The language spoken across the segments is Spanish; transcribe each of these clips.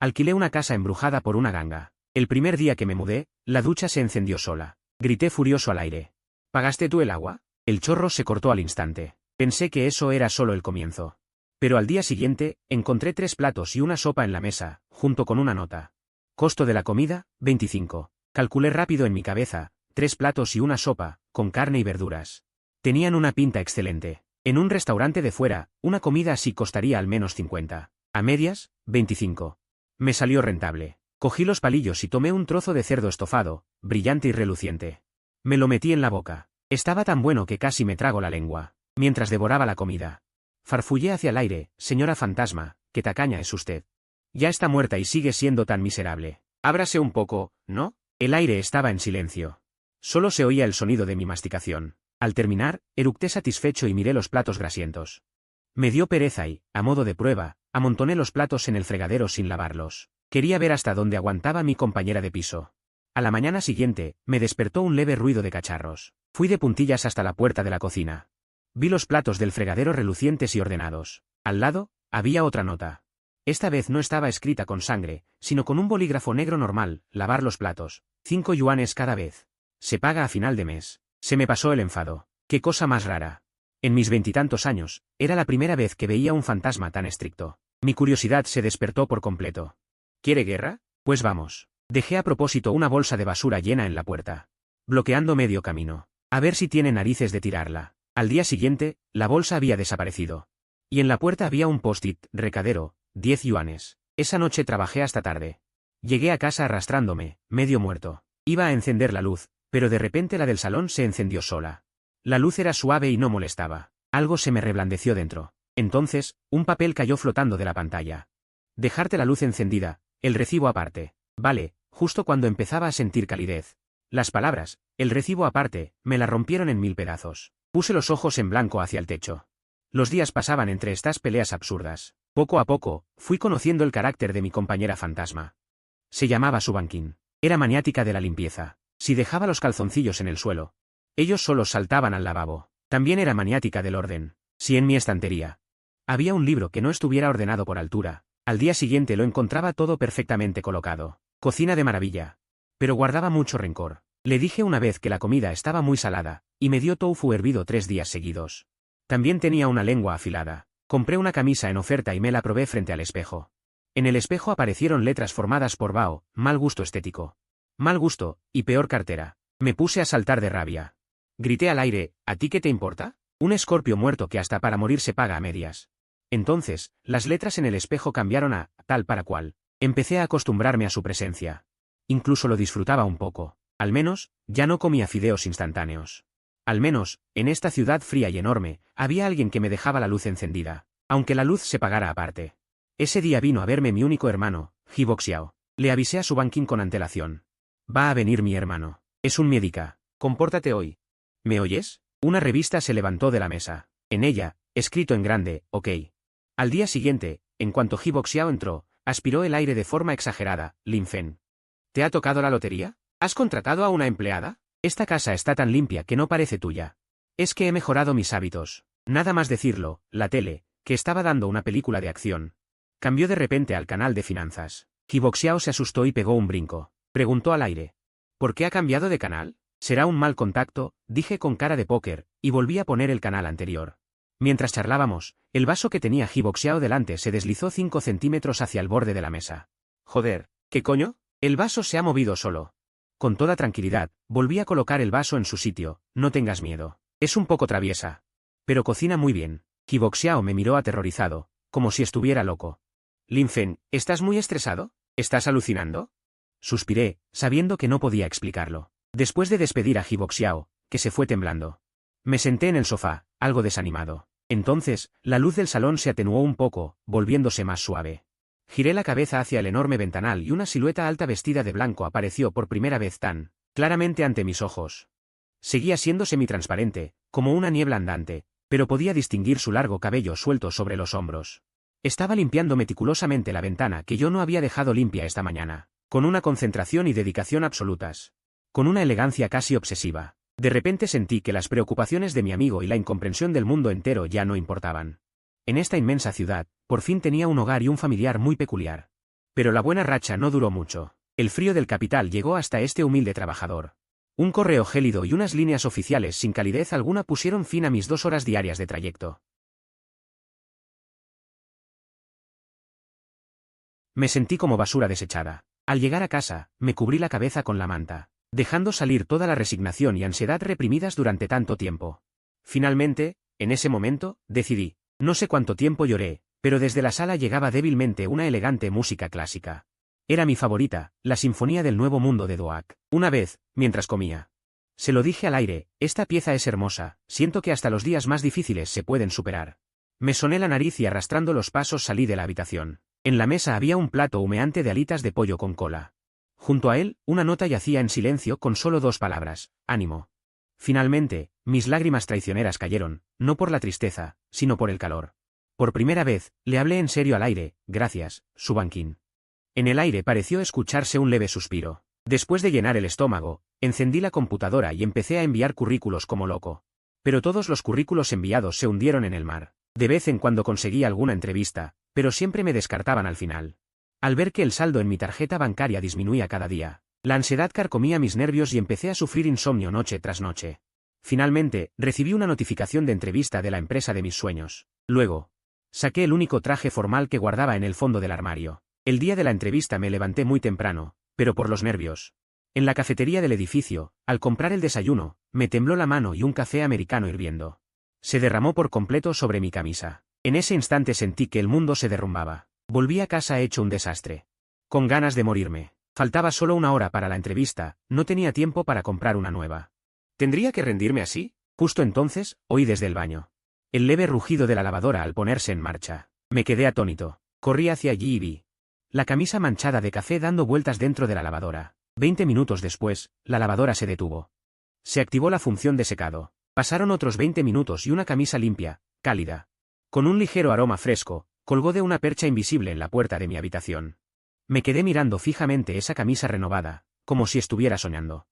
Alquilé una casa embrujada por una ganga. El primer día que me mudé, la ducha se encendió sola. Grité furioso al aire. ¿Pagaste tú el agua? El chorro se cortó al instante. Pensé que eso era solo el comienzo. Pero al día siguiente, encontré 3 platos y una sopa en la mesa, junto con una nota. Costo de la comida, 25. Calculé rápido en mi cabeza, 3 platos y una sopa, con carne y verduras. Tenían una pinta excelente. En un restaurante de fuera, una comida así costaría al menos 50. A medias, 25. Me salió rentable. Cogí los palillos y tomé un trozo de cerdo estofado, brillante y reluciente. Me lo metí en la boca. Estaba tan bueno que casi me trago la lengua, mientras devoraba la comida. Farfullé hacia el aire, señora fantasma, qué tacaña es usted. Ya está muerta y sigue siendo tan miserable. Ábrase un poco, ¿no? El aire estaba en silencio. Solo se oía el sonido de mi masticación. Al terminar, eructé satisfecho y miré los platos grasientos. Me dio pereza y, a modo de prueba, amontoné los platos en el fregadero sin lavarlos. Quería ver hasta dónde aguantaba mi compañera de piso. A la mañana siguiente, me despertó un leve ruido de cacharros. Fui de puntillas hasta la puerta de la cocina. Vi los platos del fregadero relucientes y ordenados. Al lado, había otra nota. Esta vez no estaba escrita con sangre, sino con un bolígrafo negro normal: lavar los platos. 5 yuanes cada vez. Se paga a final de mes. Se me pasó el enfado. ¡Qué cosa más rara! En mis 20 y tantos años, era la primera vez que veía un fantasma tan estricto. Mi curiosidad se despertó por completo. ¿Quiere guerra? Pues vamos. Dejé a propósito una bolsa de basura llena en la puerta, bloqueando medio camino. A ver si tiene narices de tirarla. Al día siguiente, la bolsa había desaparecido. Y en la puerta había un post-it: recadero, 10 yuanes. Esa noche trabajé hasta tarde. Llegué a casa arrastrándome, medio muerto. Iba a encender la luz, pero de repente la del salón se encendió sola. La luz era suave y no molestaba. Algo se me reblandeció dentro. Entonces, un papel cayó flotando de la pantalla. Dejarte la luz encendida, el recibo aparte. Vale, justo cuando empezaba a sentir calidez. Las palabras, el recibo aparte, me la rompieron en 1000 pedazos. Puse los ojos en blanco hacia el techo. Los días pasaban entre estas peleas absurdas. Poco a poco, fui conociendo el carácter de mi compañera fantasma. Se llamaba Subankin. Era maniática de la limpieza. Si dejaba los calzoncillos en el suelo, ellos solos saltaban al lavabo. También era maniática del orden. Si en mi estantería había un libro que no estuviera ordenado por altura, al día siguiente lo encontraba todo perfectamente colocado. Cocina de maravilla. Pero guardaba mucho rencor. Le dije una vez que la comida estaba muy salada, y me dio tofu hervido 3 días seguidos. También tenía una lengua afilada. Compré una camisa en oferta y me la probé frente al espejo. En el espejo aparecieron letras formadas por Bao: mal gusto estético. Mal gusto, y peor cartera. Me puse a saltar de rabia. Grité al aire: ¿a ti qué te importa? Un escorpio muerto que hasta para morir se paga a medias. Entonces, las letras en el espejo cambiaron a tal para cual. Empecé a acostumbrarme a su presencia. Incluso lo disfrutaba un poco. Al menos, ya no comía fideos instantáneos. Al menos, en esta ciudad fría y enorme, había alguien que me dejaba la luz encendida, aunque la luz se pagara aparte. Ese día vino a verme mi único hermano, Hiboxiao. Le avisé a Subankin con antelación. Va a venir mi hermano. Es un médica. Compórtate hoy. ¿Me oyes? Una revista se levantó de la mesa. En ella, escrito en grande: OK. Al día siguiente, en cuanto Hiboxiao entró, aspiró el aire de forma exagerada: Lin Fen. ¿Te ha tocado la lotería? ¿Has contratado a una empleada? Esta casa está tan limpia que no parece tuya. Es que he mejorado mis hábitos. Nada más decirlo, la tele, que estaba dando una película de acción, cambió de repente al canal de finanzas. Hiboxiao se asustó y pegó un brinco. Preguntó al aire: ¿por qué ha cambiado de canal? Será un mal contacto, dije con cara de póker, y volví a poner el canal anterior. Mientras charlábamos, el vaso que tenía Hiboxiao delante se deslizó 5 centímetros hacia el borde de la mesa. Joder, ¿qué coño? El vaso se ha movido solo. Con toda tranquilidad, volví a colocar el vaso en su sitio. No tengas miedo. Es un poco traviesa, pero cocina muy bien. Hiboxiao me miró aterrorizado, como si estuviera loco. Lin Fen, ¿estás muy estresado? ¿Estás alucinando? Suspiré, sabiendo que no podía explicarlo. Después de despedir a Hiboxiao, que se fue temblando, me senté en el sofá, algo desanimado. Entonces, la luz del salón se atenuó un poco, volviéndose más suave. Giré la cabeza hacia el enorme ventanal y una silueta alta vestida de blanco apareció por primera vez tan claramente ante mis ojos. Seguía siendo semitransparente, como una niebla andante, pero podía distinguir su largo cabello suelto sobre los hombros. Estaba limpiando meticulosamente la ventana que yo no había dejado limpia esta mañana, con una concentración y dedicación absolutas. Con una elegancia casi obsesiva. De repente sentí que las preocupaciones de mi amigo y la incomprensión del mundo entero ya no importaban. En esta inmensa ciudad, por fin tenía un hogar y un familiar muy peculiar. Pero la buena racha no duró mucho. El frío del capital llegó hasta este humilde trabajador. Un correo gélido y unas líneas oficiales sin calidez alguna pusieron fin a mis 2 horas diarias de trayecto. Me sentí como basura desechada. Al llegar a casa, me cubrí la cabeza con la manta, dejando salir toda la resignación y ansiedad reprimidas durante tanto tiempo. Finalmente, en ese momento, decidí. No sé cuánto tiempo lloré, pero desde la sala llegaba débilmente una elegante música clásica. Era mi favorita, la Sinfonía del Nuevo Mundo de Dvořák. Una vez, mientras comía. Se lo dije al aire, esta pieza es hermosa, siento que hasta los días más difíciles se pueden superar. Me soné la nariz y arrastrando los pasos salí de la habitación. En la mesa había un plato humeante de alitas de pollo con cola. Junto a él, una nota yacía en silencio con solo 2 palabras, ánimo. Finalmente, mis lágrimas traicioneras cayeron, no por la tristeza, sino por el calor. Por primera vez, le hablé en serio al aire, gracias, Subankin. En el aire pareció escucharse un leve suspiro. Después de llenar el estómago, encendí la computadora y empecé a enviar currículos como loco. Pero todos los currículos enviados se hundieron en el mar. De vez en cuando conseguía alguna entrevista, pero siempre me descartaban al final. Al ver que el saldo en mi tarjeta bancaria disminuía cada día, la ansiedad carcomía mis nervios y empecé a sufrir insomnio noche tras noche. Finalmente, recibí una notificación de entrevista de la empresa de mis sueños. Luego, saqué el único traje formal que guardaba en el fondo del armario. El día de la entrevista me levanté muy temprano, pero por los nervios. En la cafetería del edificio, al comprar el desayuno, me tembló la mano y un café americano hirviendo se derramó por completo sobre mi camisa. En ese instante sentí que el mundo se derrumbaba. Volví a casa hecho un desastre. Con ganas de morirme. Faltaba solo 1 hora para la entrevista, no tenía tiempo para comprar una nueva. ¿Tendría que rendirme así? Justo entonces, oí desde el baño el leve rugido de la lavadora al ponerse en marcha. Me quedé atónito. Corrí hacia allí y vi la camisa manchada de café dando vueltas dentro de la lavadora. 20 minutos después, la lavadora se detuvo. Se activó la función de secado. Pasaron otros 20 minutos y una camisa limpia, cálida, con un ligero aroma fresco, colgó de una percha invisible en la puerta de mi habitación. Me quedé mirando fijamente esa camisa renovada, como si estuviera soñando.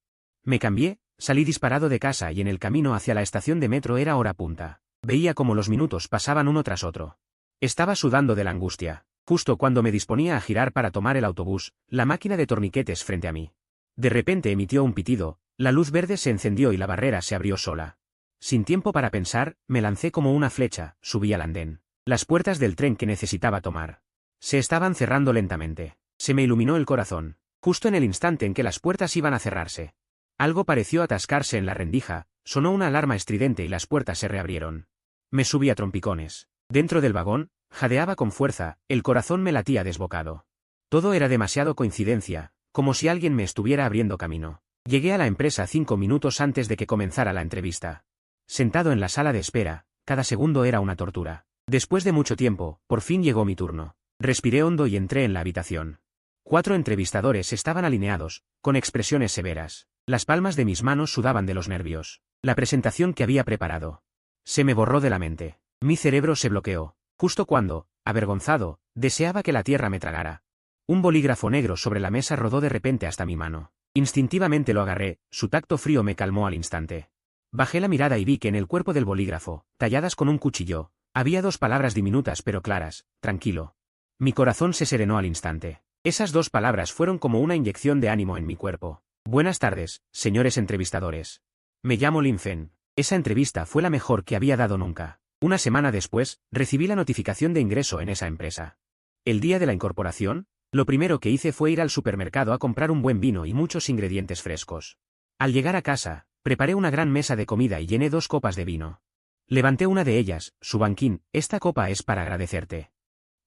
Me cambié, salí disparado de casa y en el camino hacia la estación de metro era hora punta. Veía cómo los minutos pasaban uno tras otro. Estaba sudando de la angustia. Justo cuando me disponía a girar para tomar el autobús, la máquina de torniquetes frente a mí. De repente emitió un pitido, la luz verde se encendió y la barrera se abrió sola. Sin tiempo para pensar, me lancé como una flecha, subí al andén. Las puertas del tren que necesitaba tomar se estaban cerrando lentamente. Se me iluminó el corazón, justo en el instante en que las puertas iban a cerrarse. Algo pareció atascarse en la rendija, sonó una alarma estridente y las puertas se reabrieron. Me subí a trompicones. Dentro del vagón, jadeaba con fuerza, el corazón me latía desbocado. Todo era demasiado coincidencia, como si alguien me estuviera abriendo camino. Llegué a la empresa 5 minutos antes de que comenzara la entrevista. Sentado en la sala de espera, cada segundo era una tortura. Después de mucho tiempo, por fin llegó mi turno. Respiré hondo y entré en la habitación. 4 entrevistadores estaban alineados, con expresiones severas. Las palmas de mis manos sudaban de los nervios. La presentación que había preparado se me borró de la mente. Mi cerebro se bloqueó, justo cuando, avergonzado, deseaba que la tierra me tragara. Un bolígrafo negro sobre la mesa rodó de repente hasta mi mano. Instintivamente lo agarré, su tacto frío me calmó al instante. Bajé la mirada y vi que en el cuerpo del bolígrafo, talladas con un cuchillo, había 2 palabras diminutas pero claras, tranquilo. Mi corazón se serenó al instante. Esas 2 palabras fueron como una inyección de ánimo en mi cuerpo. Buenas tardes, señores entrevistadores. Me llamo Lin Fen. Esa entrevista fue la mejor que había dado nunca. Una semana después, recibí la notificación de ingreso en esa empresa. El día de la incorporación, lo primero que hice fue ir al supermercado a comprar un buen vino y muchos ingredientes frescos. Al llegar a casa, preparé una gran mesa de comida y llené 2 copas de vino. Levanté una de ellas, Subankin, esta copa es para agradecerte.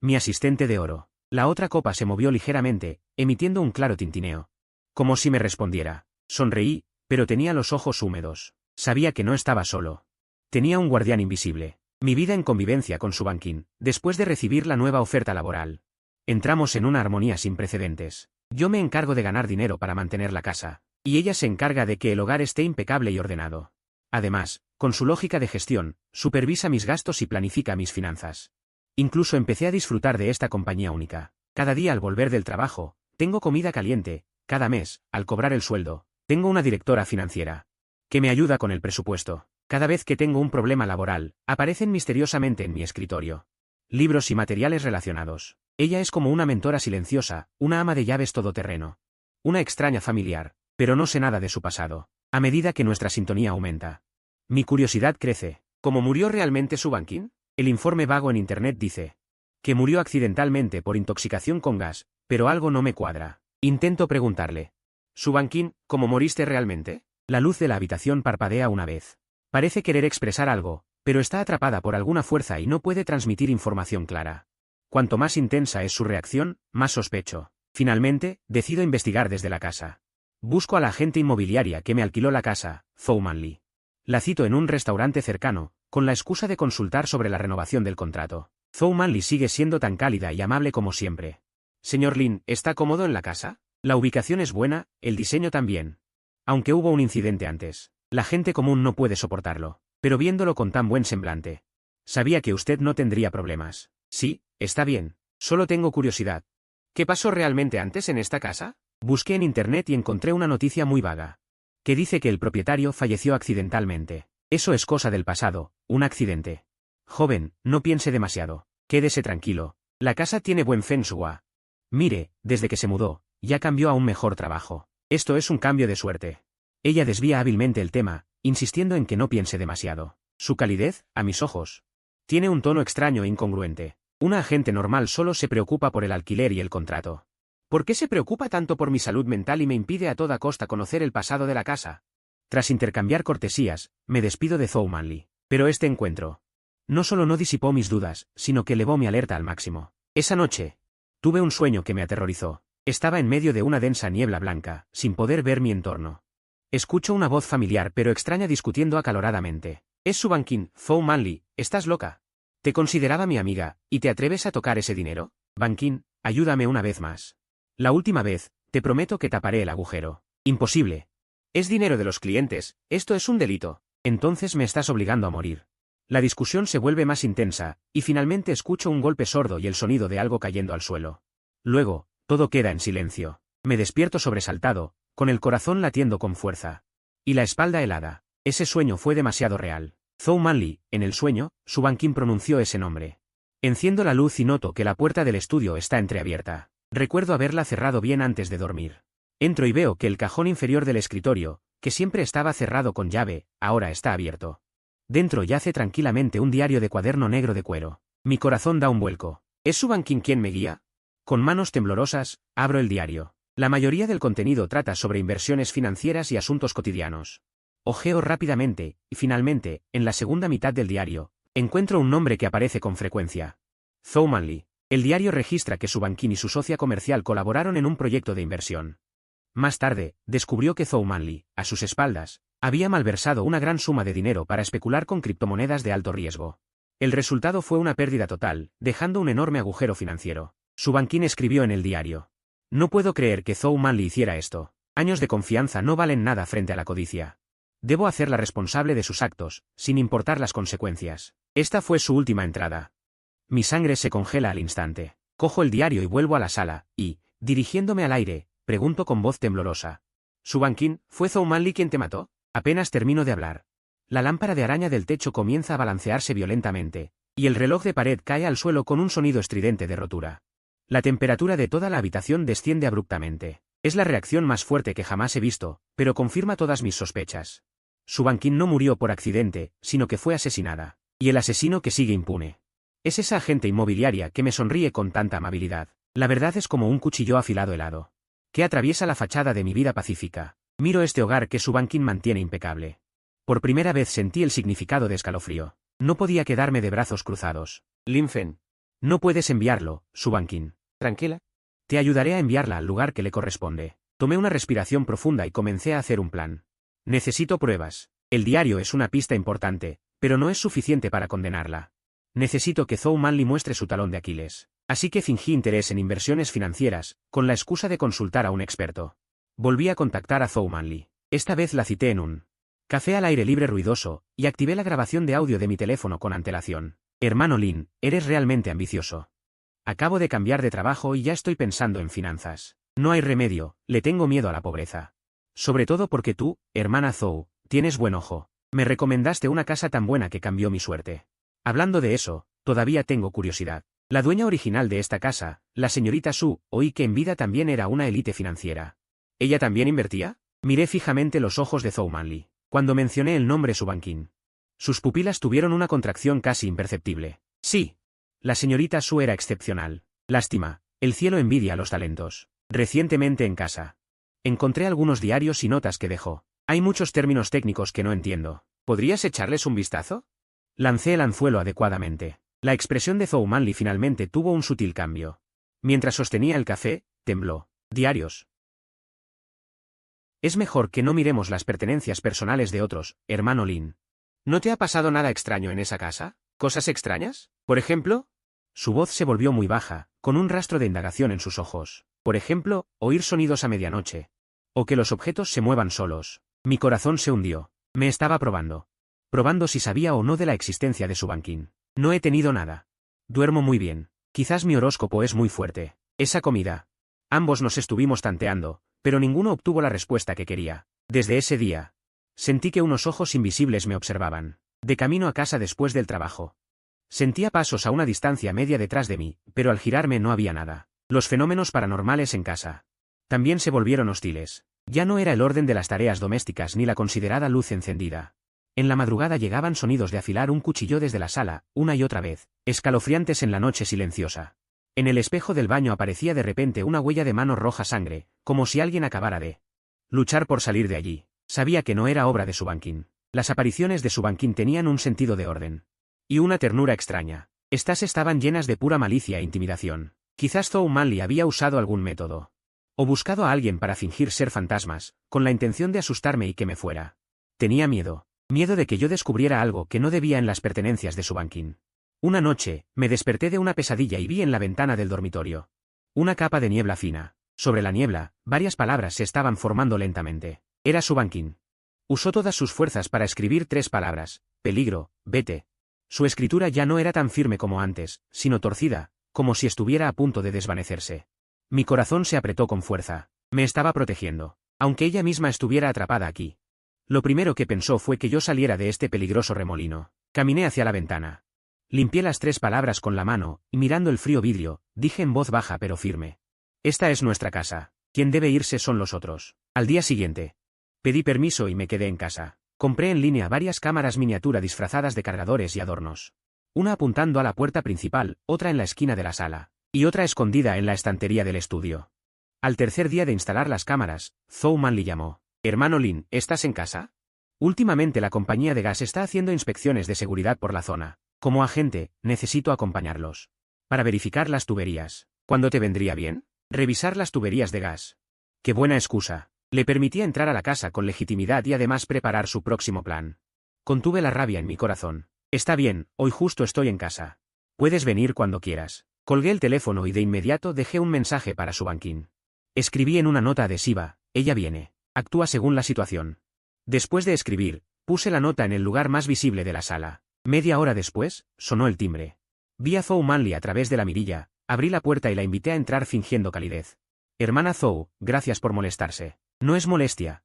Mi asistente de oro. La otra copa se movió ligeramente, emitiendo un claro tintineo. Como si me respondiera. Sonreí, pero tenía los ojos húmedos. Sabía que no estaba solo. Tenía un guardián invisible. Mi vida en convivencia con Subankin, después de recibir la nueva oferta laboral. Entramos en una armonía sin precedentes. Yo me encargo de ganar dinero para mantener la casa, y ella se encarga de que el hogar esté impecable y ordenado. Además, con su lógica de gestión, supervisa mis gastos y planifica mis finanzas. Incluso empecé a disfrutar de esta compañía única. Cada día al volver del trabajo, tengo comida caliente, cada mes, al cobrar el sueldo, tengo una directora financiera que me ayuda con el presupuesto. Cada vez que tengo un problema laboral, aparecen misteriosamente en mi escritorio. libros y materiales relacionados. Ella es como una mentora silenciosa, una ama de llaves todoterreno. Una extraña familiar, pero no sé nada de su pasado. A medida que nuestra sintonía aumenta, mi curiosidad crece. ¿Cómo murió realmente Su Ban-Kin? El informe vago en internet dice que murió accidentalmente por intoxicación con gas, pero algo no me cuadra. Intento preguntarle. Su Ban-Kin, ¿cómo moriste realmente? La luz de la habitación parpadea una vez. Parece querer expresar algo, pero está atrapada por alguna fuerza y no puede transmitir información clara. Cuanto más intensa es su reacción, más sospecho. Finalmente, decido investigar desde la casa. Busco a la agente inmobiliaria que me alquiló la casa, Zhou Manli. La cito en un restaurante cercano, con la excusa de consultar sobre la renovación del contrato. Zhou Manli sigue siendo tan cálida y amable como siempre. Señor Lin, ¿está cómodo en la casa? La ubicación es buena, el diseño también. Aunque hubo un incidente antes, la gente común no puede soportarlo, pero viéndolo con tan buen semblante. Sabía que usted no tendría problemas. Sí, está bien. Solo tengo curiosidad. ¿Qué pasó realmente antes en esta casa? Busqué en internet y encontré una noticia muy vaga, que dice que el propietario falleció accidentalmente. Eso es cosa del pasado, un accidente. Joven, no piense demasiado. Quédese tranquilo. La casa tiene buen feng shui. Mire, desde que se mudó, ya cambió a un mejor trabajo. Esto es un cambio de suerte. Ella desvía hábilmente el tema, insistiendo en que no piense demasiado. Su calidez, a mis ojos, tiene un tono extraño e incongruente. Una agente normal solo se preocupa por el alquiler y el contrato. ¿Por qué se preocupa tanto por mi salud mental y me impide a toda costa conocer el pasado de la casa? Tras intercambiar cortesías, me despido de Zhou Manli. Pero este encuentro no solo no disipó mis dudas, sino que elevó mi alerta al máximo. Esa noche, tuve un sueño que me aterrorizó. Estaba en medio de una densa niebla blanca, sin poder ver mi entorno. Escucho una voz familiar pero extraña discutiendo acaloradamente. Es Su Ban-Kin, Zhou Manli, ¿estás loca? Te consideraba mi amiga, ¿y te atreves a tocar ese dinero? Ban-Kin, ayúdame una vez más. La última vez, te prometo que taparé el agujero. Imposible. Es dinero de los clientes, esto es un delito. Entonces me estás obligando a morir. La discusión se vuelve más intensa, y finalmente escucho un golpe sordo y el sonido de algo cayendo al suelo. Luego, todo queda en silencio. Me despierto sobresaltado, con el corazón latiendo con fuerza. Y la espalda helada. Ese sueño fue demasiado real. Zhou Manli, en el sueño, Su Ban-Kin pronunció ese nombre. Enciendo la luz y noto que la puerta del estudio está entreabierta. Recuerdo haberla cerrado bien antes de dormir. Entro y veo que el cajón inferior del escritorio, que siempre estaba cerrado con llave, ahora está abierto. Dentro yace tranquilamente un diario de cuaderno negro de cuero. Mi corazón da un vuelco. ¿Es Su Ban-Kin quien me guía? Con manos temblorosas, abro el diario. La mayoría del contenido trata sobre inversiones financieras y asuntos cotidianos. Ojeo rápidamente, y finalmente, en la segunda mitad del diario, encuentro un nombre que aparece con frecuencia. Zhou Manli. El diario registra que Su Ban-Kin y su socia comercial colaboraron en un proyecto de inversión. Más tarde, descubrió que Zhou Manli, a sus espaldas, había malversado una gran suma de dinero para especular con criptomonedas de alto riesgo. El resultado fue una pérdida total, dejando un enorme agujero financiero. Su Ban-Kin escribió en el diario. No puedo creer que Zhou Manli hiciera esto. Años de confianza no valen nada frente a la codicia. Debo hacerla responsable de sus actos, sin importar las consecuencias. Esta fue su última entrada. Mi sangre se congela al instante. Cojo el diario y vuelvo a la sala, y, dirigiéndome al aire, pregunto con voz temblorosa. Su Ban-Kin, ¿fue Zhou Manli quien te mató? Apenas termino de hablar. La lámpara de araña del techo comienza a balancearse violentamente, y el reloj de pared cae al suelo con un sonido estridente de rotura. La temperatura de toda la habitación desciende abruptamente. Es la reacción más fuerte que jamás he visto, pero confirma todas mis sospechas. Su Ban-Kin no murió por accidente, sino que fue asesinada. Y el asesino que sigue impune. Es esa agente inmobiliaria que me sonríe con tanta amabilidad. La verdad es como un cuchillo afilado helado, que atraviesa la fachada de mi vida pacífica. Miro este hogar que Su Ban-Kin mantiene impecable. Por primera vez sentí el significado de escalofrío. No podía quedarme de brazos cruzados. Lin Fen. No puedes enviarlo, Su Ban-Kin. Tranquila. Te ayudaré a enviarla al lugar que le corresponde. Tomé una respiración profunda y comencé a hacer un plan. Necesito pruebas. El diario es una pista importante, pero no es suficiente para condenarla. Necesito que Zhou Manli muestre su talón de Aquiles. Así que fingí interés en inversiones financieras, con la excusa de consultar a un experto. Volví a contactar a Zhou Manli. Esta vez la cité en un café al aire libre ruidoso, y activé la grabación de audio de mi teléfono con antelación. Hermano Lin, eres realmente ambicioso. Acabo de cambiar de trabajo y ya estoy pensando en finanzas. No hay remedio, le tengo miedo a la pobreza. Sobre todo porque tú, hermana Zhou, tienes buen ojo. Me recomendaste una casa tan buena que cambió mi suerte. Hablando de eso, Todavía tengo curiosidad. La dueña original de esta casa, la señorita Su, oí que en vida también era una élite financiera. ¿Ella también invertía? Miré fijamente los ojos de Zhou Manli cuando mencioné el nombre Su Banqin. Sus pupilas tuvieron una contracción casi imperceptible. Sí. La señorita Su era excepcional. Lástima, el cielo envidia los talentos. Recientemente en casa. Encontré algunos diarios y notas que dejó. Hay muchos términos técnicos que no entiendo. ¿Podrías echarles un vistazo? Lancé el anzuelo adecuadamente. La expresión de Zhou Manli finalmente tuvo un sutil cambio. Mientras sostenía el café, tembló. Diarios. Es mejor que no miremos las pertenencias personales de otros, hermano Lin. ¿No te ha pasado nada extraño en esa casa? ¿Cosas extrañas? Por ejemplo. Su voz se volvió muy baja, con un rastro de indagación en sus ojos. Por ejemplo, oír sonidos a medianoche. O que los objetos se muevan solos. Mi corazón se hundió. Me estaba probando. Probando si sabía o no de la existencia de Su Banqin. No he tenido nada. Duermo muy bien. Quizás mi horóscopo es muy fuerte. Esa comida. Ambos nos estuvimos tanteando, pero ninguno obtuvo la respuesta que quería. Desde ese día. Sentí que unos ojos invisibles me observaban. De camino a casa después del trabajo. Sentía pasos a una distancia media detrás de mí, pero al girarme no había nada. Los fenómenos paranormales en casa. También se volvieron hostiles. Ya no era el orden de las tareas domésticas ni la considerada luz encendida. En la madrugada llegaban sonidos de afilar un cuchillo desde la sala, una y otra vez, escalofriantes en la noche silenciosa. En el espejo del baño aparecía de repente una huella de mano roja sangre, como si alguien acabara de luchar por salir de allí. Sabía que no era obra de Su Banqin. Las apariciones de Su Banqin tenían un sentido de orden. Y una ternura extraña. Estas estaban llenas de pura malicia e intimidación. Quizás Zhou Manli había usado algún método. O buscado a alguien para fingir ser fantasmas, con la intención de asustarme y que me fuera. Tenía miedo. Miedo de que yo descubriera algo que no debía en las pertenencias de Su Banqin. Una noche, me desperté de una pesadilla y vi en la ventana del dormitorio una capa de niebla fina. Sobre la niebla, varias palabras se estaban formando lentamente. Era Su Banqin. Usó todas sus fuerzas para escribir 3 palabras: peligro, vete. Su escritura ya no era tan firme como antes, sino torcida, como si estuviera a punto de desvanecerse. Mi corazón se apretó con fuerza. Me estaba protegiendo. Aunque ella misma estuviera atrapada aquí. Lo primero que pensó fue que yo saliera de este peligroso remolino. Caminé hacia la ventana. Limpié las 3 palabras con la mano, y mirando el frío vidrio, dije en voz baja pero firme. Esta es nuestra casa. Quien debe irse son los otros. Al día siguiente. Pedí permiso y me quedé en casa. Compré en línea varias cámaras miniatura disfrazadas de cargadores y adornos. Una apuntando a la puerta principal, otra en la esquina de la sala, y otra escondida en la estantería del estudio. Al tercer día de instalar las cámaras, Zhou Manli llamó. Hermano Lin, ¿estás en casa? Últimamente la compañía de gas está haciendo inspecciones de seguridad por la zona. Como agente, necesito acompañarlos. Para verificar las tuberías. ¿Cuándo te vendría bien? Revisar las tuberías de gas. Qué buena excusa. Le permitía entrar a la casa con legitimidad y además preparar su próximo plan. Contuve la rabia en mi corazón. Está bien, hoy justo estoy en casa. Puedes venir cuando quieras. Colgué el teléfono y de inmediato dejé un mensaje para Su Banqin. Escribí en una nota adhesiva: ella viene. Actúa según la situación. Después de escribir, puse la nota en el lugar más visible de la sala. Media hora después, sonó el timbre. Vi a Zhou Manli a través de la mirilla, abrí la puerta y la invité a entrar fingiendo calidez. Hermana Zhou, gracias por molestarse. No es molestia,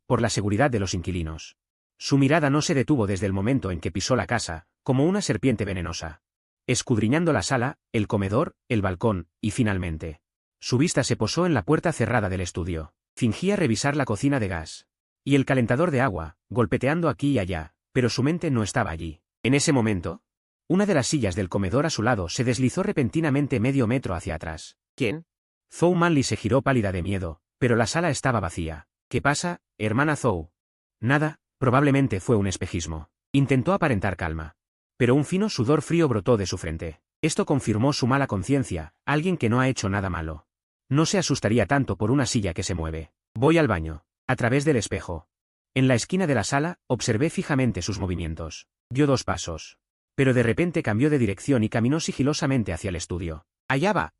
por la seguridad de los inquilinos. Su mirada no se detuvo desde el momento en que pisó la casa, como una serpiente venenosa. Escudriñando la sala, el comedor, el balcón, y finalmente. Su vista se posó en la puerta cerrada del estudio. Fingía revisar la cocina de gas. Y el calentador de agua, golpeteando aquí y allá, pero su mente no estaba allí. En ese momento, una de las sillas del comedor a su lado se deslizó repentinamente medio metro hacia atrás. ¿Quién? Zhou Manli se giró pálida de miedo, pero la sala estaba vacía. ¿Qué pasa, hermana Zhou? Nada, probablemente fue un espejismo. Intentó aparentar calma. Pero un fino sudor frío brotó de su frente. Esto confirmó su mala conciencia, alguien que no ha hecho nada malo. No se asustaría tanto por una silla que se mueve. Voy al baño. A través del espejo. En la esquina de la sala, observé fijamente sus movimientos. Dio 2 pasos. Pero de repente cambió de dirección y caminó sigilosamente hacia el estudio. ¡Allá va!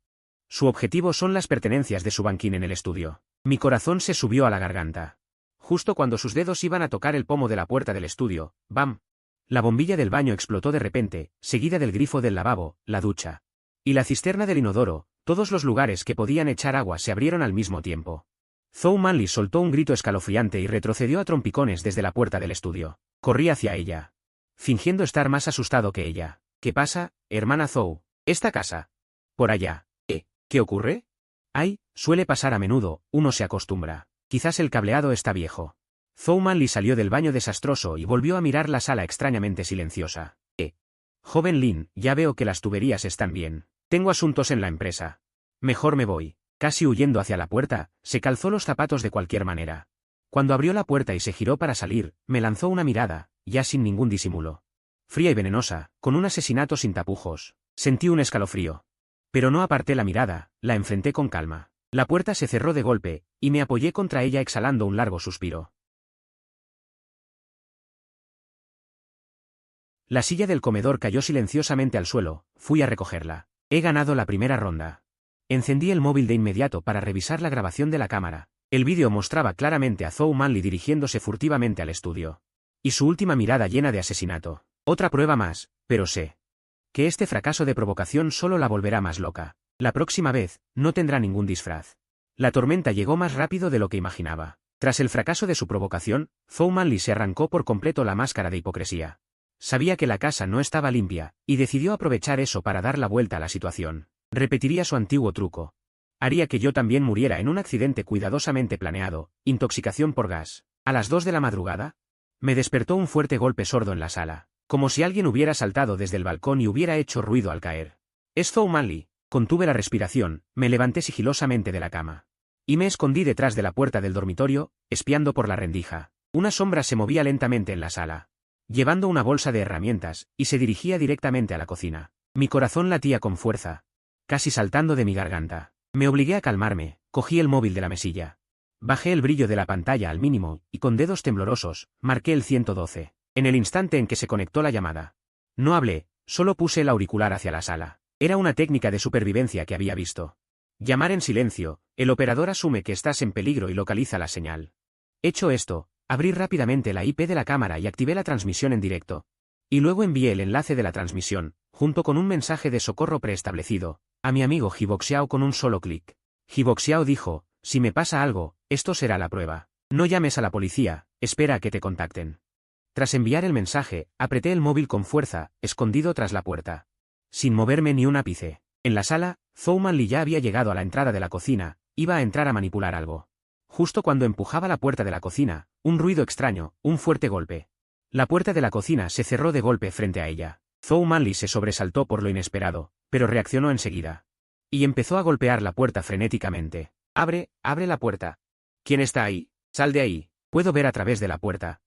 Su objetivo son las pertenencias de Su Banqin en el estudio. Mi corazón se subió a la garganta. Justo cuando sus dedos iban a tocar el pomo de la puerta del estudio, ¡bam! La bombilla del baño explotó de repente, seguida del grifo del lavabo, la ducha. Y la cisterna del inodoro, todos los lugares que podían echar agua se abrieron al mismo tiempo. Zhou Manli soltó un grito escalofriante y retrocedió a trompicones desde la puerta del estudio. Corrí hacia ella. Fingiendo estar más asustado que ella. ¿Qué pasa, hermana Zhou? ¿Esta casa? Por allá. ¿Qué ocurre? Ay, suele pasar a menudo, uno se acostumbra. Quizás el cableado está viejo. Zhou Manli salió del baño desastroso y volvió a mirar la sala extrañamente silenciosa. Joven Lin, ya veo que las tuberías están bien. Tengo asuntos en la empresa. Mejor me voy. Casi huyendo hacia la puerta, se calzó los zapatos de cualquier manera. Cuando abrió la puerta y se giró para salir, me lanzó una mirada, ya sin ningún disimulo. Fría y venenosa, con un asesinato sin tapujos. Sentí un escalofrío. Pero no aparté la mirada, la enfrenté con calma. La puerta se cerró de golpe, y me apoyé contra ella exhalando un largo suspiro. La silla del comedor cayó silenciosamente al suelo, fui a recogerla. He ganado la primera ronda. Encendí el móvil de inmediato para revisar la grabación de la cámara. El vídeo mostraba claramente a Zhou Manli dirigiéndose furtivamente al estudio. Y su última mirada llena de asesinato. Otra prueba más, pero sé que este fracaso de provocación solo la volverá más loca. La próxima vez, no tendrá ningún disfraz. La tormenta llegó más rápido de lo que imaginaba. Tras el fracaso de su provocación, Zhou Manli se arrancó por completo la máscara de hipocresía. Sabía que la casa no estaba limpia, y decidió aprovechar eso para dar la vuelta a la situación. Repetiría su antiguo truco. Haría que yo también muriera en un accidente cuidadosamente planeado, intoxicación por gas. A las 2 de la madrugada, me despertó un fuerte golpe sordo en la sala, como si alguien hubiera saltado desde el balcón y hubiera hecho ruido al caer. Es Zhou Manli. Contuve la respiración, me levanté sigilosamente de la cama. Y me escondí detrás de la puerta del dormitorio, espiando por la rendija. Una sombra se movía lentamente en la sala, llevando una bolsa de herramientas, y se dirigía directamente a la cocina. Mi corazón latía con fuerza, casi saltando de mi garganta. Me obligué a calmarme, cogí el móvil de la mesilla. Bajé el brillo de la pantalla al mínimo, y con dedos temblorosos, marqué el 112. En el instante en que se conectó la llamada. No hablé, solo puse el auricular hacia la sala. Era una técnica de supervivencia que había visto. Llamar en silencio, el operador asume que estás en peligro y localiza la señal. Hecho esto, abrí rápidamente la IP de la cámara y activé la transmisión en directo. Y luego envié el enlace de la transmisión, junto con un mensaje de socorro preestablecido, a mi amigo Jiboxiao con un solo clic. Jiboxiao dijo, si me pasa algo, esto será la prueba. No llames a la policía, espera a que te contacten. Tras enviar el mensaje, apreté el móvil con fuerza, escondido tras la puerta. Sin moverme ni un ápice. En la sala, Zhou Manli ya había llegado a la entrada de la cocina, iba a entrar a manipular algo. Justo cuando empujaba la puerta de la cocina, un ruido extraño, un fuerte golpe. La puerta de la cocina se cerró de golpe frente a ella. Zhou Manli se sobresaltó por lo inesperado, pero reaccionó enseguida. Y empezó a golpear la puerta frenéticamente. Abre la puerta. ¿Quién está ahí? Sal de ahí. Puedo ver a través de la puerta.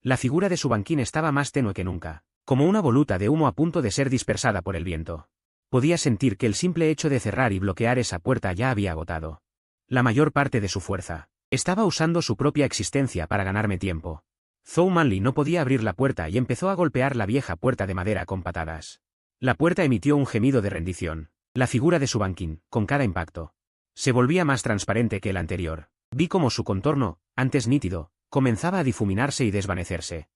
La figura de su banquín estaba más tenue que nunca, como una voluta de humo a punto de ser dispersada por el viento. Podía sentir que el simple hecho de cerrar y bloquear esa puerta ya había agotado la mayor parte de su fuerza. Estaba usando su propia existencia para ganarme tiempo. Zhou Manli no podía abrir la puerta y empezó a golpear la vieja puerta de madera con patadas. La puerta emitió un gemido de rendición. La figura de su banquín, con cada impacto, se volvía más transparente que el anterior. Vi cómo su contorno, antes nítido, comenzaba a difuminarse y desvanecerse.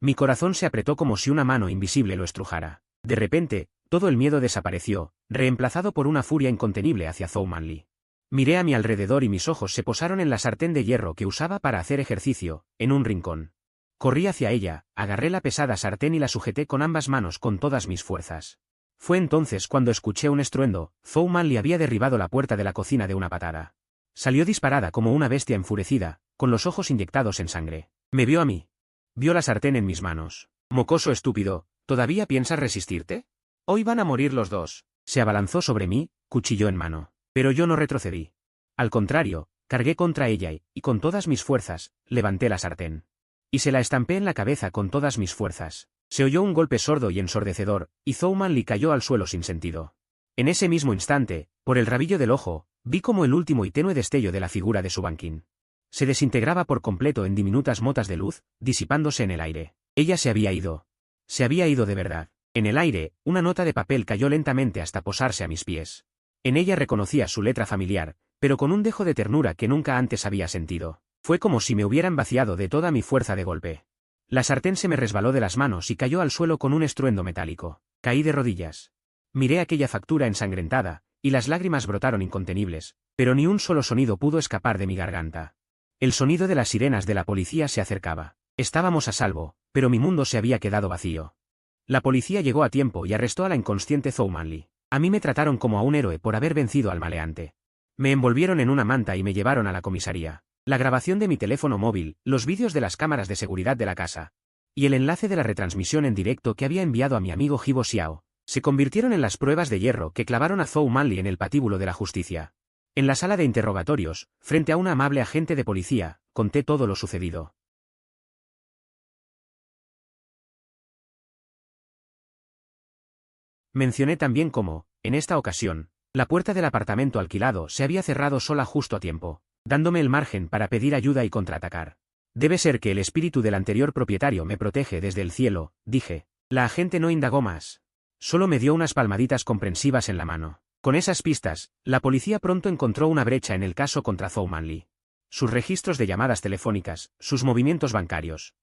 Mi corazón se apretó como si una mano invisible lo estrujara. De repente, todo el miedo desapareció, reemplazado por una furia incontenible hacia Zhou Manli. Miré a mi alrededor y mis ojos se posaron en la sartén de hierro que usaba para hacer ejercicio, en un rincón. Corrí hacia ella, agarré la pesada sartén y la sujeté con ambas manos con todas mis fuerzas. Fue entonces cuando escuché un estruendo. Zhou Manli había derribado la puerta de la cocina de una patada. Salió disparada como una bestia enfurecida, con los ojos inyectados en sangre. Me vio a mí. Vio la sartén en mis manos. Mocoso estúpido, ¿todavía piensas resistirte? Hoy van a morir los dos. Se abalanzó sobre mí, cuchillo en mano. Pero yo no retrocedí. Al contrario, cargué contra ella y con todas mis fuerzas, levanté la sartén. Y se la estampé en la cabeza con todas mis fuerzas. Se oyó un golpe sordo y ensordecedor, y Zhou Manli cayó al suelo sin sentido. En ese mismo instante, por el rabillo del ojo, vi como el último y tenue destello de la figura de su banquín se desintegraba por completo en diminutas motas de luz, disipándose en el aire. Ella se había ido. Se había ido de verdad. En el aire, una nota de papel cayó lentamente hasta posarse a mis pies. En ella reconocía su letra familiar, pero con un dejo de ternura que nunca antes había sentido. Fue como si me hubieran vaciado de toda mi fuerza de golpe. La sartén se me resbaló de las manos y cayó al suelo con un estruendo metálico. Caí de rodillas. Miré aquella factura ensangrentada, y las lágrimas brotaron incontenibles, pero ni un solo sonido pudo escapar de mi garganta. El sonido de las sirenas de la policía se acercaba. Estábamos a salvo, pero mi mundo se había quedado vacío. La policía llegó a tiempo y arrestó a la inconsciente Zhou Manli. A mí me trataron como a un héroe por haber vencido al maleante. Me envolvieron en una manta y me llevaron a la comisaría. La grabación de mi teléfono móvil, los vídeos de las cámaras de seguridad de la casa y el enlace de la retransmisión en directo que había enviado a mi amigo Jibo Xiao, se convirtieron en las pruebas de hierro que clavaron a Zhou Manli en el patíbulo de la justicia. En la sala de interrogatorios, frente a una amable agente de policía, conté todo lo sucedido. Mencioné también cómo, en esta ocasión, la puerta del apartamento alquilado se había cerrado sola justo a tiempo, dándome el margen para pedir ayuda y contraatacar. Debe ser que el espíritu del anterior propietario me protege desde el cielo, dije. La agente no indagó más. Solo me dio unas palmaditas comprensivas en la mano. Con esas pistas, la policía pronto encontró una brecha en el caso contra Zhou Manli. Sus registros de llamadas telefónicas, sus movimientos bancarios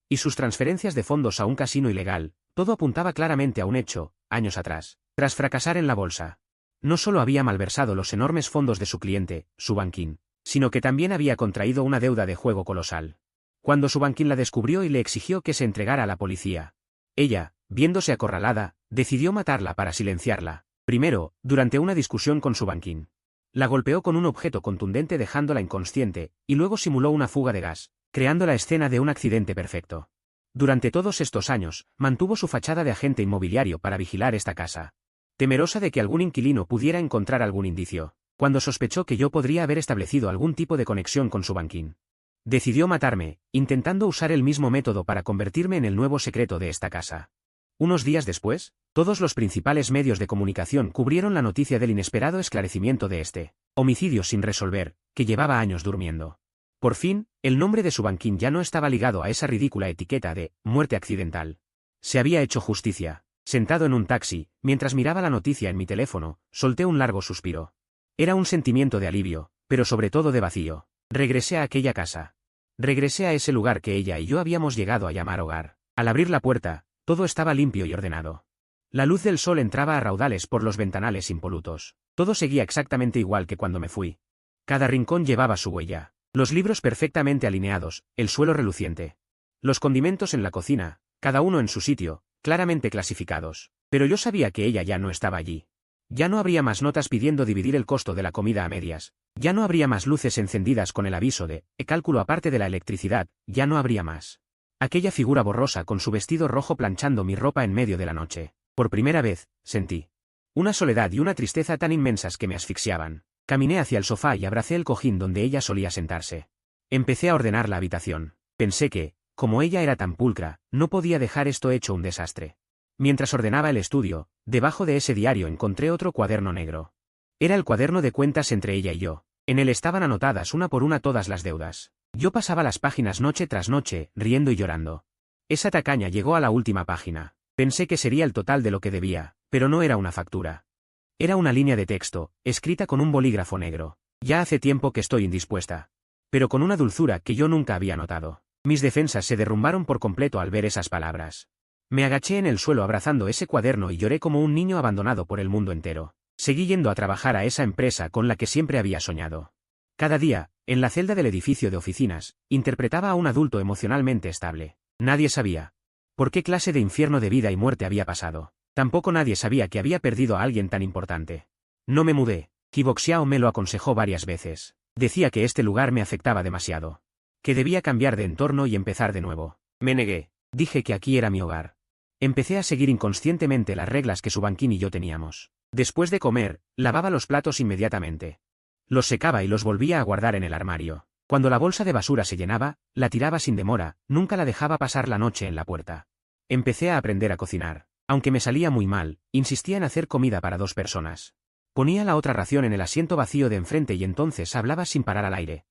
y sus transferencias de fondos a un casino ilegal, todo apuntaba claramente a un hecho, años atrás. Tras fracasar en la bolsa, no solo había malversado los enormes fondos de su cliente, su banquín, sino que también había contraído una deuda de juego colosal. Cuando su banquín la descubrió y le exigió que se entregara a la policía, ella, viéndose acorralada, decidió matarla para silenciarla. Primero, durante una discusión con su banquín. La golpeó con un objeto contundente dejándola inconsciente, y luego simuló una fuga de gas, creando la escena de un accidente perfecto. Durante todos estos años, mantuvo su fachada de agente inmobiliario para vigilar esta casa. Temerosa de que algún inquilino pudiera encontrar algún indicio, cuando sospechó que yo podría haber establecido algún tipo de conexión con su banquín, decidió matarme, intentando usar el mismo método para convertirme en el nuevo secreto de esta casa. Unos días después, todos los principales medios de comunicación cubrieron la noticia del inesperado esclarecimiento de este homicidio sin resolver, que llevaba años durmiendo. Por fin, el nombre de su banquín ya no estaba ligado a esa ridícula etiqueta de muerte accidental. Se había hecho justicia. Sentado en un taxi, mientras miraba la noticia en mi teléfono, solté un largo suspiro. Era un sentimiento de alivio, pero sobre todo de vacío. Regresé a aquella casa. Regresé a ese lugar que ella y yo habíamos llegado a llamar hogar. Al abrir la puerta, todo estaba limpio y ordenado. La luz del sol entraba a raudales por los ventanales impolutos. Todo seguía exactamente igual que cuando me fui. Cada rincón llevaba su huella. Los libros perfectamente alineados, el suelo reluciente. Los condimentos en la cocina, cada uno en su sitio, claramente clasificados. Pero yo sabía que ella ya no estaba allí. Ya no habría más notas pidiendo dividir el costo de la comida a medias. Ya no habría más luces encendidas con el aviso de cálculo aparte de la electricidad, ya no habría más. Aquella figura borrosa con su vestido rojo planchando mi ropa en medio de la noche. Por primera vez, sentí una soledad y una tristeza tan inmensas que me asfixiaban. Caminé hacia el sofá y abracé el cojín donde ella solía sentarse. Empecé a ordenar la habitación. Pensé que, como ella era tan pulcra, no podía dejar esto hecho un desastre. Mientras ordenaba el estudio, debajo de ese diario encontré otro cuaderno negro. Era el cuaderno de cuentas entre ella y yo. En él estaban anotadas una por una todas las deudas. Yo pasaba las páginas noche tras noche, riendo y llorando. Esa tacaña llegó a la última página. Pensé que sería el total de lo que debía, pero no era una factura. Era una línea de texto, escrita con un bolígrafo negro. Ya hace tiempo que estoy indispuesta. Pero con una dulzura que yo nunca había notado. Mis defensas se derrumbaron por completo al ver esas palabras. Me agaché en el suelo abrazando ese cuaderno y lloré como un niño abandonado por el mundo entero. Seguí yendo a trabajar a esa empresa con la que siempre había soñado. Cada día, en la celda del edificio de oficinas, interpretaba a un adulto emocionalmente estable. Nadie sabía por qué clase de infierno de vida y muerte había pasado. Tampoco nadie sabía que había perdido a alguien tan importante. No me mudé. Jibo Xiao me lo aconsejó varias veces. Decía que este lugar me afectaba demasiado. Que debía cambiar de entorno y empezar de nuevo. Me negué. Dije que aquí era mi hogar. Empecé a seguir inconscientemente las reglas que su banquín y yo teníamos. Después de comer, lavaba los platos inmediatamente. Los secaba y los volvía a guardar en el armario. Cuando la bolsa de basura se llenaba, la tiraba sin demora, nunca la dejaba pasar la noche en la puerta. Empecé a aprender a cocinar. Aunque me salía muy mal, insistía en hacer comida para 2 personas. Ponía la otra ración en el asiento vacío de enfrente y entonces hablaba sin parar al aire.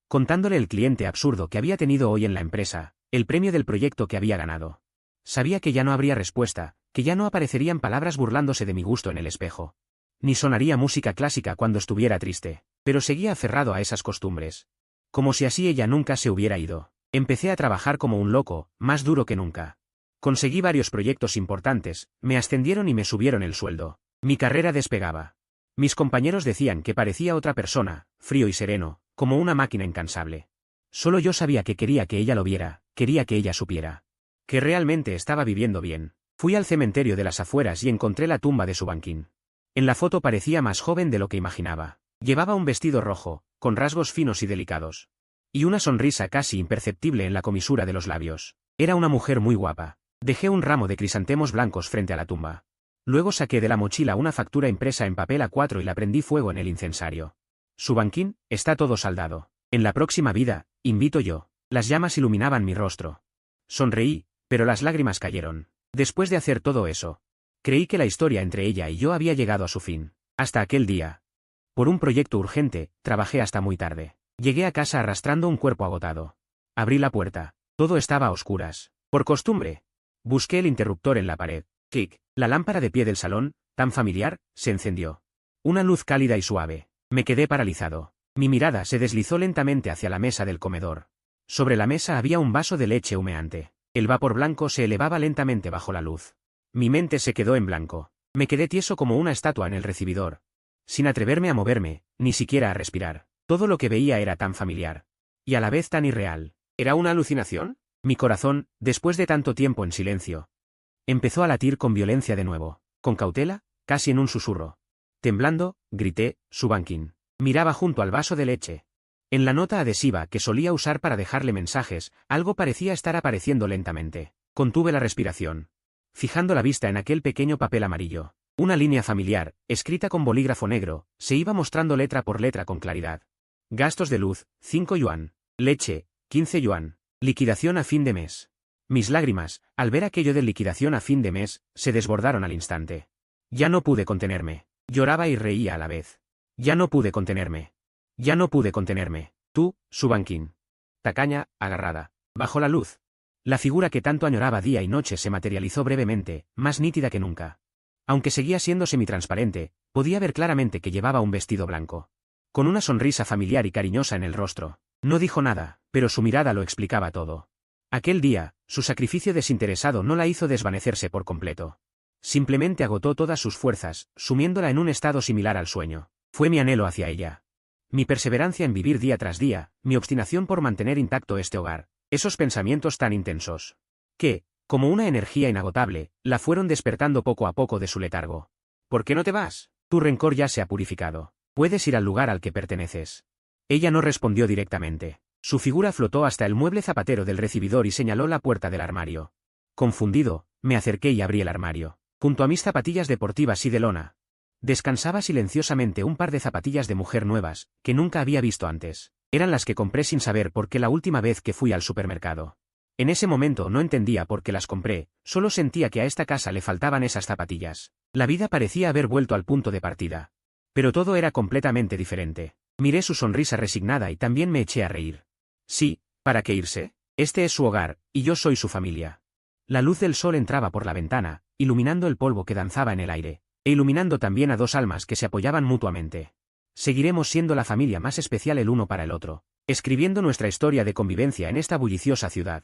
Contándole el cliente absurdo que había tenido hoy en la empresa, el premio del proyecto que había ganado. Sabía que ya no habría respuesta, que ya no aparecerían palabras burlándose de mi gusto en el espejo. Ni sonaría música clásica cuando estuviera triste, pero seguía aferrado a esas costumbres. Como si así ella nunca se hubiera ido. Empecé a trabajar como un loco, más duro que nunca. Conseguí varios proyectos importantes, me ascendieron y me subieron el sueldo. Mi carrera despegaba. Mis compañeros decían que parecía otra persona, frío y sereno, como una máquina incansable. Solo yo sabía que quería que ella lo viera, quería que ella supiera que realmente estaba viviendo bien. Fui al cementerio de las afueras y encontré la tumba de Subankin. En la foto parecía más joven de lo que imaginaba. Llevaba un vestido rojo, con rasgos finos y delicados. Y una sonrisa casi imperceptible en la comisura de los labios. Era una mujer muy guapa. Dejé un ramo de crisantemos blancos frente a la tumba. Luego saqué de la mochila una factura impresa en papel A4 y la prendí fuego en el incensario. Subankin, está todo saldado. En la próxima vida, invito yo. Las llamas iluminaban mi rostro. Sonreí, pero las lágrimas cayeron. Después de hacer todo eso, creí que la historia entre ella y yo había llegado a su fin. Hasta aquel día. Por un proyecto urgente, trabajé hasta muy tarde. Llegué a casa arrastrando un cuerpo agotado. Abrí la puerta. Todo estaba a oscuras. Por costumbre. Busqué el interruptor en la pared. Clic. La lámpara de pie del salón, tan familiar, se encendió. Una luz cálida y suave. Me quedé paralizado. Mi mirada se deslizó lentamente hacia la mesa del comedor. Sobre la mesa había un vaso de leche humeante. El vapor blanco se elevaba lentamente bajo la luz. Mi mente se quedó en blanco. Me quedé tieso como una estatua en el recibidor. Sin atreverme a moverme, ni siquiera a respirar. Todo lo que veía era tan familiar. Y a la vez tan irreal. ¿Era una alucinación? Mi corazón, después de tanto tiempo en silencio, empezó a latir con violencia de nuevo. Con cautela, casi en un susurro. Temblando, grité, Subankin. Miraba junto al vaso de leche. En la nota adhesiva que solía usar para dejarle mensajes, algo parecía estar apareciendo lentamente. Contuve la respiración. Fijando la vista en aquel pequeño papel amarillo. Una línea familiar, escrita con bolígrafo negro, se iba mostrando letra por letra con claridad. Gastos de luz, 5 yuan. Leche, 15 yuan. Liquidación a fin de mes. Mis lágrimas, al ver aquello de liquidación a fin de mes, se desbordaron al instante. Ya no pude contenerme. Lloraba y reía a la vez. Ya no pude contenerme. Ya no pude contenerme. Tú, Subankin. Tacaña, agarrada. Bajo la luz. La figura que tanto añoraba día y noche se materializó brevemente, más nítida que nunca. Aunque seguía siendo semitransparente, podía ver claramente que llevaba un vestido blanco. Con una sonrisa familiar y cariñosa en el rostro. No dijo nada, pero su mirada lo explicaba todo. Aquel día, su sacrificio desinteresado no la hizo desvanecerse por completo. Simplemente agotó todas sus fuerzas, sumiéndola en un estado similar al sueño. Fue mi anhelo hacia ella. Mi perseverancia en vivir día tras día, mi obstinación por mantener intacto este hogar, esos pensamientos tan intensos. Que, como una energía inagotable, la fueron despertando poco a poco de su letargo. ¿Por qué no te vas? Tu rencor ya se ha purificado. Puedes ir al lugar al que perteneces. Ella no respondió directamente. Su figura flotó hasta el mueble zapatero del recibidor y señaló la puerta del armario. Confundido, me acerqué y abrí el armario. Junto a mis zapatillas deportivas y de lona, descansaba silenciosamente un par de zapatillas de mujer nuevas, que nunca había visto antes. Eran las que compré sin saber por qué la última vez que fui al supermercado. En ese momento no entendía por qué las compré, solo sentía que a esta casa le faltaban esas zapatillas. La vida parecía haber vuelto al punto de partida. Pero todo era completamente diferente. Miré su sonrisa resignada y también me eché a reír. Sí, ¿para qué irse? Este es su hogar, y yo soy su familia. La luz del sol entraba por la ventana, iluminando el polvo que danzaba en el aire, e iluminando también a dos almas que se apoyaban mutuamente. Seguiremos siendo la familia más especial el uno para el otro, escribiendo nuestra historia de convivencia en esta bulliciosa ciudad.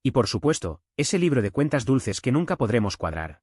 Y por supuesto, ese libro de cuentas dulces que nunca podremos cuadrar.